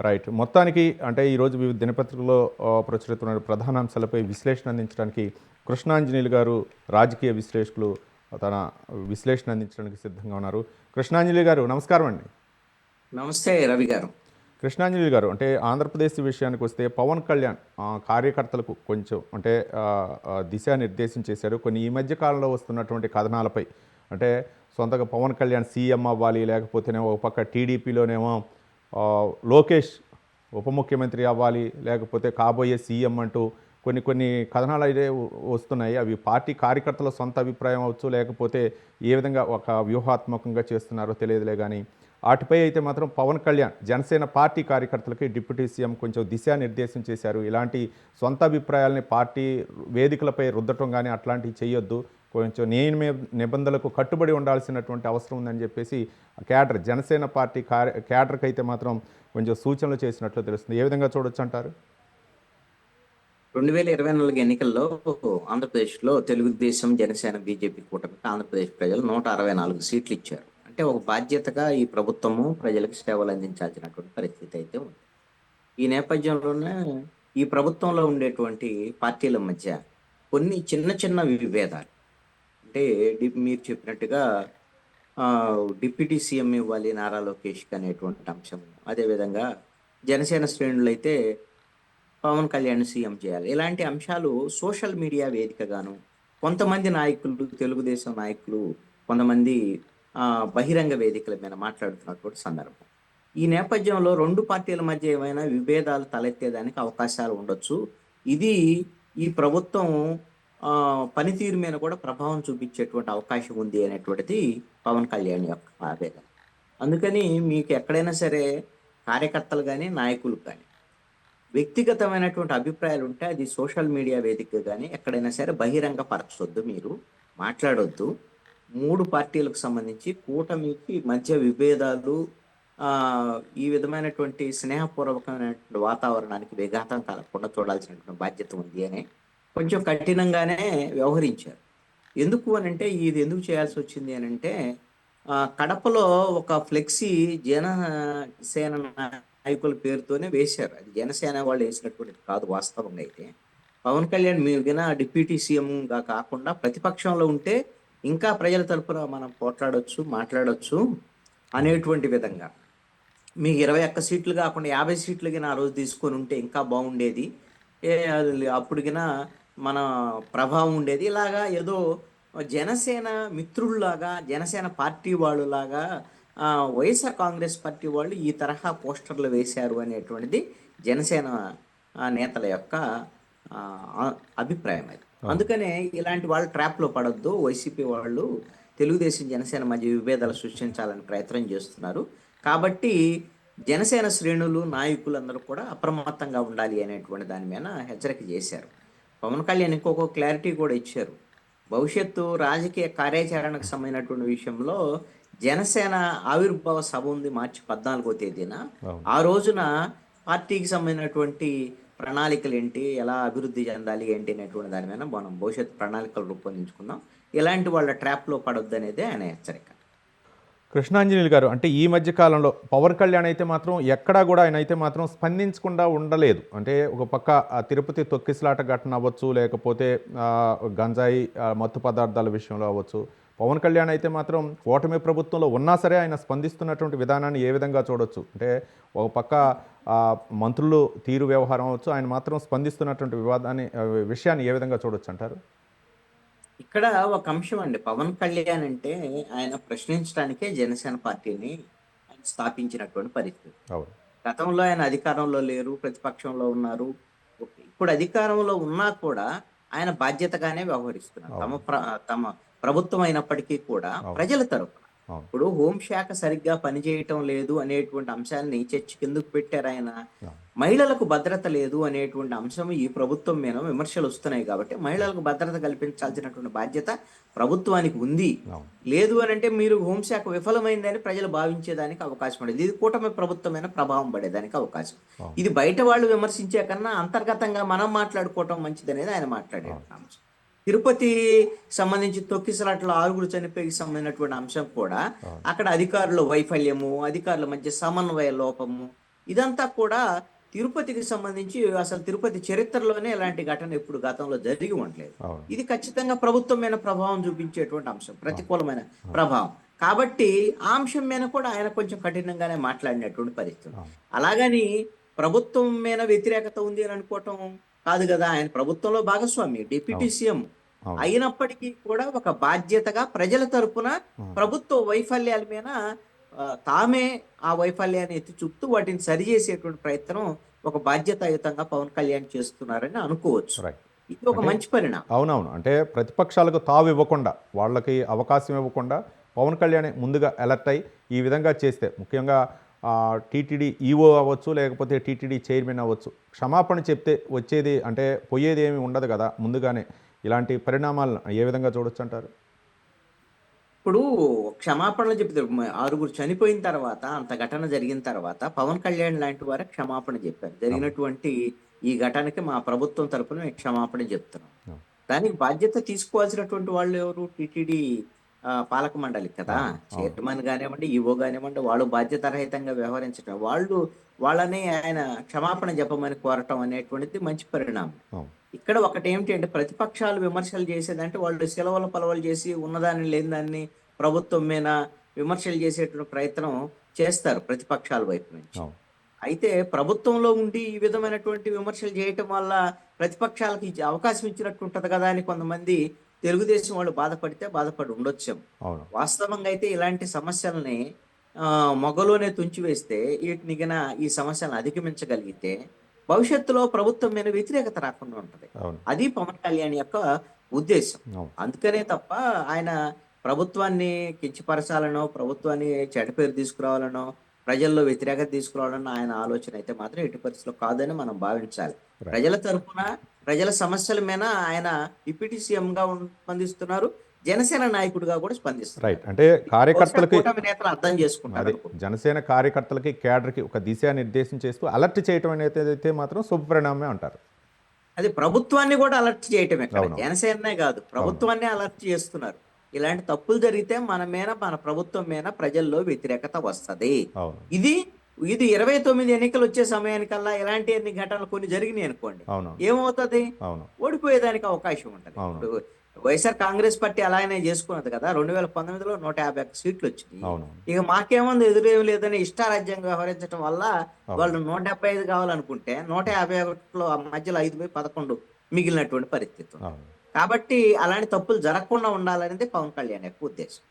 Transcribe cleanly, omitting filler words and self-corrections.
Right. మొత్తానికి అంటే ఈరోజు వివిధ దినపత్రికల్లో ప్రచురితమైన ప్రధాన అంశాలపై విశ్లేషణ అందించడానికి కృష్ణాంజనేయులు గారు, రాజకీయ విశ్లేషకులు, తన విశ్లేషణ అందించడానికి సిద్ధంగా ఉన్నారు. కృష్ణాంజనేయులు గారు నమస్కారం అండి. నమస్తే రవి గారు. కృష్ణాంజనేయులు గారు, అంటే ఆంధ్రప్రదేశ్ విషయానికి వస్తే పవన్ కళ్యాణ్ కార్యకర్తలకు కొంచెం అంటే దిశానిర్దేశం చేశారు. కొన్ని ఈ మధ్య కాలంలో వస్తున్నటువంటి కథనాలపై అంటే సొంతగా పవన్ కళ్యాణ్ సీఎం అవ్వాలి, లేకపోతేనేమో ఒక పక్క టీడీపీలోనేమో లోకేష్ ఉప ముఖ్యమంత్రి అవ్వాలి, లేకపోతే కాబోయే సీఎం అంటూ కొన్ని కొన్ని కథనాలు అయితే వస్తున్నాయి. అవి పార్టీ కార్యకర్తల సొంత అభిప్రాయం అవ్వచ్చు, లేకపోతే ఏ విధంగా ఒక వ్యూహాత్మకంగా చేస్తున్నారో తెలియదులే. కానీ వాటిపై అయితే మాత్రం పవన్ కళ్యాణ్ జనసేన పార్టీ కార్యకర్తలకి డిప్యూటీ సీఎం కొంచెం దిశానిర్దేశం చేశారు. ఇలాంటి సొంత అభిప్రాయాలని పార్టీ వేదికలపై రుద్దటం కానీ అట్లాంటివి చేయొద్దు, కొంచెం నిబంధనలకు కట్టుబడి ఉండాల్సినటువంటి అవసరం ఉందని చెప్పేసి క్యాడర్ జనసేన పార్టీ క్యాడర్కి అయితే మాత్రం కొంచెం సూచనలు చేసినట్లు తెలుస్తుంది. ఏ విధంగా చూడొచ్చు అంటారు? 2024 ఎన్నికల్లో ఆంధ్రప్రదేశ్లో తెలుగుదేశం, జనసేన, బీజేపీ కూటమికి ఆంధ్రప్రదేశ్ ప్రజలు 164 సీట్లు ఇచ్చారు. అంటే ఒక బాధ్యతగా ఈ ప్రభుత్వము ప్రజలకు సేవలు అందించాల్సినటువంటి పరిస్థితి అయితే ఉంది. ఈ నేపథ్యంలోనే ఈ ప్రభుత్వంలో ఉండేటువంటి పార్టీల మధ్య కొన్ని చిన్న చిన్న విభేదాలు, అంటే మీరు చెప్పినట్టుగా డిప్యూటీ సీఎం ఇవ్వాలి నారా లోకేష్కి అనేటువంటి అంశం, అదేవిధంగా జనసేన శ్రేణులు అయితే పవన్ కళ్యాణ్ సీఎం చేయాలి, ఇలాంటి అంశాలు సోషల్ మీడియా వేదికగాను కొంతమంది నాయకులు, తెలుగుదేశం నాయకులు కొంతమంది బహిరంగ వేదికల మీద మాట్లాడుతున్నటువంటి సందర్భం. ఈ నేపథ్యంలో రెండు పార్టీల మధ్య ఏమైనా విభేదాలు తలెత్తేదానికి అవకాశాలు ఉండొచ్చు. ఇది ఈ ప్రభుత్వం పనితీరు మీద కూడా ప్రభావం చూపించేటువంటి అవకాశం ఉంది అనేటువంటిది పవన్ కళ్యాణ్ యొక్క ఆవేదన. అందుకని మీకు ఎక్కడైనా సరే కార్యకర్తలు కానీ నాయకులు కానీ వ్యక్తిగతమైనటువంటి అభిప్రాయాలు ఉంటే అది సోషల్ మీడియా వేదిక కానీ ఎక్కడైనా సరే బహిరంగ పరచొద్దు, మీరు మాట్లాడొద్దు. మూడు పార్టీలకు సంబంధించి కూటమికి మధ్య విభేదాలు ఈ విధమైనటువంటి స్నేహపూర్వకమైనటువంటి వాతావరణానికి విఘాతం కలగకుండా చూడాల్సినటువంటి బాధ్యత ఉంది అని కొంచెం కఠినంగానే వ్యవహరించారు. ఎందుకు అని అంటే ఇది ఎందుకు చేయాల్సి వచ్చింది అని అంటే కడపలో ఒక ఫ్లెక్సీ జనసేన నాయకుల పేరుతోనే వేశారు. అది జనసేన వాళ్ళు వేసినటువంటిది కాదు. వాస్తవంగా అయితే పవన్ కళ్యాణ్ మీరుగిన డిప్యూటీ సీఎంగా కాకుండా ప్రతిపక్షంలో ఉంటే ఇంకా ప్రజల తరపున మనం పోట్లాడొచ్చు, మాట్లాడొచ్చు అనేటువంటి విధంగా మీకు 21 సీట్లు కాకుండా 50 సీట్లకి ఆ రోజు తీసుకొని ఉంటే ఇంకా బాగుండేది, అప్పటికినా మన ప్రభావం ఉండేది. ఇలాగా ఏదో జనసేన మిత్రుల్లాగా, జనసేన పార్టీ వాళ్ళులాగా వైఎస్ఆర్ కాంగ్రెస్ పార్టీ వాళ్ళు ఈ తరహా పోస్టర్లు వేశారు అనేటువంటిది జనసేన నేతల యొక్క అభిప్రాయం. అది అందుకనే ఇలాంటి వాళ్ళు ట్రాప్లో పడొద్దు. వైసీపీ వాళ్ళు తెలుగుదేశం, జనసేన మధ్య విభేదాలు సృష్టించాలని ప్రయత్నం చేస్తున్నారు. కాబట్టి జనసేన శ్రేణులు, నాయకులు అందరూ కూడా అప్రమత్తంగా ఉండాలి అనేటువంటి దాని మీద హెచ్చరిక చేశారు. పవన్ కళ్యాణ్ ఇంకొక క్లారిటీ కూడా ఇచ్చారు. భవిష్యత్తు రాజకీయ కార్యాచరణకు సంబంధించినటువంటి విషయంలో జనసేన ఆవిర్భావ సభ ఉంది మార్చి 14వ తేదీన. ఆ రోజున పార్టీకి సంబంధించినటువంటి ప్రణాళికలు ఏంటి, ఎలా అభివృద్ధి చెందాలి ఏంటి అనేటువంటి దాని మీద మనం భవిష్యత్ ప్రణాళికలు రూపొందించుకుందాం, ఎలాంటి వాళ్ళ ట్రాప్లో పడొద్దు అనేది ఆయన హెచ్చరిక. కృష్ణాంజనేయులు గారు, అంటే ఈ మధ్య కాలంలో పవన్ కళ్యాణ్ అయితే మాత్రం ఎక్కడా కూడా ఆయన అయితే మాత్రం స్పందించకుండా ఉండలేదు. అంటే ఒక పక్క తిరుపతి తొక్కిసలాట ఘటన అవ్వచ్చు, లేకపోతే గంజాయి మత్తు పదార్థాల విషయంలో అవ్వచ్చు, పవన్ కళ్యాణ్ అయితే మాత్రం కూటమి ప్రభుత్వంలో ఉన్నా సరే ఆయన స్పందిస్తున్నటువంటి విధానాన్ని ఏ విధంగా చూడొచ్చు? అంటే ఒక పక్క మంత్రులు తీరు వ్యవహారం అవ్వచ్చు, ఆయన మాత్రం స్పందిస్తున్నటువంటి విషయాన్ని ఏ విధంగా చూడొచ్చు అంటారు? ఇక్కడ ఒక అంశం అండి, పవన్ కళ్యాణ్ అంటే ఆయన ప్రశ్నించడానికే జనసేన పార్టీని ఆయన స్థాపించినటువంటి పరిస్థితి. గతంలో ఆయన అధికారంలో లేరు, ప్రతిపక్షంలో ఉన్నారు. ఇప్పుడు అధికారంలో ఉన్నా కూడా ఆయన బాధ్యతగానే వ్యవహరిస్తున్నారు. తమ ప్రభుత్వం అయినప్పటికీ కూడా ప్రజల తరపున. ఇప్పుడు హోంశాఖ సరిగ్గా పనిచేయటం లేదు అనేటువంటి అంశాన్ని చర్చకి ఎందుకు పెట్టారు ఆయన? మహిళలకు భద్రత లేదు అనేటువంటి అంశం ఈ ప్రభుత్వం మీద విమర్శలు వస్తున్నాయి కాబట్టి మహిళలకు భద్రత కల్పించాల్సినటువంటి బాధ్యత ప్రభుత్వానికి ఉంది. లేదు అని అంటే మీరు హోంశాఖ విఫలమైందని ప్రజలు భావించేదానికి అవకాశం ఉండేది. ఇది కూటమి ప్రభుత్వమైన ప్రభావం పడేదానికి అవకాశం. ఇది బయట వాళ్ళు విమర్శించే కన్నా అంతర్గతంగా మనం మాట్లాడుకోవటం మంచిది అనేది ఆయన మాట్లాడే అంశం. తిరుపతి సంబంధించి తొక్కిసలాట్లో 6 చనిపోయి సంబంధించినటువంటి అంశం కూడా అక్కడ అధికారుల వైఫల్యము, అధికారుల మధ్య సమన్వయ లోపము, ఇదంతా కూడా తిరుపతికి సంబంధించి అసలు తిరుపతి చరిత్రలోనే ఇలాంటి ఘటన ఎప్పుడు గతంలో జరిగి ఉండలేదు. అవును. ఇది ఖచ్చితంగా ప్రభుత్వం మీద ప్రభావం చూపించేటువంటి అంశం, ప్రతికూలమైన ప్రభావం. కాబట్టి ఆ అంశం మీద కూడా ఆయన కొంచెం కఠినంగానే మాట్లాడినటువంటి పరిస్థితి. అలాగని ప్రభుత్వం మీద వ్యతిరేకత ఉంది అని అనుకోవటం కాదు కదా. ఆయన ప్రభుత్వంలో భాగస్వామి, డిప్యూటీ సీఎం అవును. అయినప్పటికీ కూడా ఒక బాధ్యతగా ప్రజల తరపున ప్రభుత్వ వైఫల్యాల మీద తామే ఆ వైఫల్యాన్ని ఎత్తి చూపుతూ వాటిని సరిచేసేటువంటి ప్రయత్నం ఒక బాధ్యతాయుతంగా పవన్ కళ్యాణ్ చేస్తున్నారని అనుకోవచ్చు. రైట్. ఇది ఒక మంచి పరిణామం. అవునవును. అంటే ప్రతిపక్షాలకు తావు ఇవ్వకుండా, వాళ్ళకి అవకాశం ఇవ్వకుండా పవన్ కళ్యాణ్ ముందుగా అలర్ట్ అయ్యి ఈ విధంగా చేస్తే, ముఖ్యంగా టీటీడీ ఈఓ అవ్వచ్చు, లేకపోతే టీటీడీ చైర్మన్ అవ్వచ్చు, క్షమాపణ చెప్తే వచ్చేది అంటే పోయేది ఏమి ఉండదు కదా. ముందుగానే ఇలాంటి పరిణామాలను ఏ విధంగా చూడొచ్చు అంటారు? ఇప్పుడు క్షమాపణలు చెప్తారు. 6 చనిపోయిన తర్వాత, అంత ఘటన జరిగిన తర్వాత పవన్ కళ్యాణ్ లాంటి వారే క్షమాపణ చెప్పారు. జరిగినటువంటి ఈ ఘటనకి మా ప్రభుత్వం తరపున మేము క్షమాపణ చెప్తున్నాం. దానికి బాధ్యత తీసుకోవాల్సినటువంటి వాళ్ళు ఎవరు? టీటీడీ పాలక మండలి కదా. చైర్మన్ కానివ్వండి, ఈవో కానివ్వండి, వాళ్ళు బాధ్యతారహితంగా వ్యవహరించడం, వాళ్ళని ఆయన క్షమాపణ చెప్పమని కోరటం అనేటువంటిది మంచి పరిణామం. ఇక్కడ ఒకటి ఏమిటి అంటే, ప్రతిపక్షాలు విమర్శలు చేసేదంటే వాళ్ళు సెలవుల పలవలు చేసి ఉన్నదాన్ని లేని దాన్ని ప్రభుత్వం మీద విమర్శలు చేసేటువంటి ప్రయత్నం చేస్తారు ప్రతిపక్షాల వైపు నుంచి. అయితే ప్రభుత్వంలో ఉండి ఈ విధమైనటువంటి విమర్శలు చేయటం వల్ల ప్రతిపక్షాలకు అవకాశం ఇచ్చినట్టు ఉంటది కదా అని కొంతమంది తెలుగుదేశం వాళ్ళు బాధపడి ఉండొచ్చాం. వాస్తవంగా అయితే ఇలాంటి సమస్యల్ని మొగలోనే తుంచివేస్తే, వీటిని ఈ సమస్యలను అధిగమించగలిగితే భవిష్యత్తులో ప్రభుత్వం మీద వ్యతిరేకత రాకుండా ఉంటది. అది పవన్ కళ్యాణ్ యొక్క ఉద్దేశం. అందుకనే తప్ప ఆయన ప్రభుత్వాన్ని కించపరచాలనో, ప్రభుత్వాన్ని చెడ్డ పేరు తీసుకురావాలనో, ప్రజల్లో వ్యతిరేకత తీసుకురావాలన్న ఆయన ఆలోచన అయితే మాత్రం ఎట్టి పరిస్థితిలో కాదని మనం భావించాలి. ప్రజల తరఫున, ప్రజల సమస్యల మీద ఆయన డిప్యూటీ సీఎం గా స్పందిస్తున్నారు, జనసేన నాయకుడిగా కూడా స్పందిస్తున్నారు. రైట్. అంటే కార్యకర్తలకి నేతలు అర్థం చేసుకుంటారు. జనసేన కార్యకర్తలకి, క్యాడర్కి ఒక దిశానిర్దేశం చేస్తూ అలర్ట్ చేయటం అనేది అయితే మాత్రం శుభపరిణామమే అంటారు. అది ప్రభుత్వాన్ని కూడా అలర్ట్ చేయటమే, జనసేననే కాదు ప్రభుత్వాన్ని అలర్ట్ చేస్తున్నారు. ఇలాంటి తప్పులు జరిగితే మన ప్రభుత్వం మీద ప్రజల్లో వ్యతిరేకత వస్తది. ఇది 29 ఎన్నికలు వచ్చే సమయానికల్లా ఇలాంటి ఎన్ని ఘటనలు కొన్ని జరిగినాయి అనుకోండి, ఏమవుతుంది? ఓడిపోయేదానికి అవకాశం ఉంటది. ఇప్పుడు వైఎస్ఆర్ కాంగ్రెస్ పార్టీ అలాగనే చేసుకున్నది కదా. 2019లో 151 సీట్లు వచ్చినాయి. ఇక మాకేముంది, ఎదురేం లేదని ఇష్టారాజ్యంగా వ్యవహరించడం వల్ల వాళ్ళు 175 కావాలనుకుంటే 151లో ఆ మధ్యలో 5/11 మిగిలినటువంటి పరిస్థితి. కాబట్టి అలాంటి తప్పులు జరగకుండా ఉండాలనేది పవన్ కళ్యాణ్ యొక్క ఉద్దేశం.